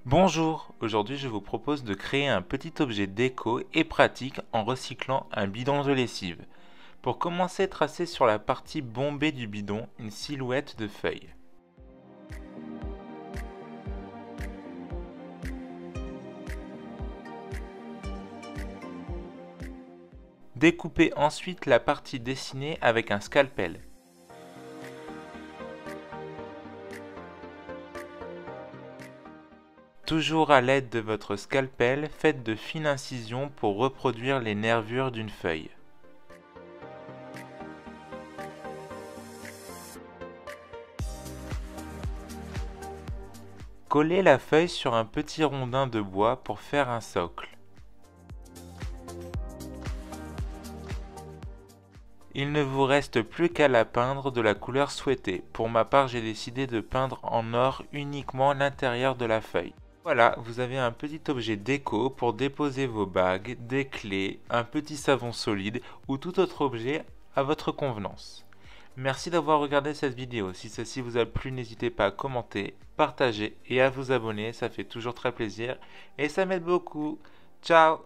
Bonjour, aujourd'hui je vous propose de créer un petit objet déco et pratique en recyclant un bidon de lessive. Pour commencer, tracez sur la partie bombée du bidon une silhouette de feuille. Découpez ensuite la partie dessinée avec un scalpel. Toujours à l'aide de votre scalpel, faites de fines incisions pour reproduire les nervures d'une feuille. Collez la feuille sur un petit rondin de bois pour faire un socle. Il ne vous reste plus qu'à la peindre de la couleur souhaitée. Pour ma part, j'ai décidé de peindre en or uniquement l'intérieur de la feuille. Voilà, vous avez un petit objet déco pour déposer vos bagues, des clés, un petit savon solide ou tout autre objet à votre convenance. Merci d'avoir regardé cette vidéo. Si celle-ci vous a plu, n'hésitez pas à commenter, partager et à vous abonner. Ça fait toujours très plaisir et ça m'aide beaucoup. Ciao!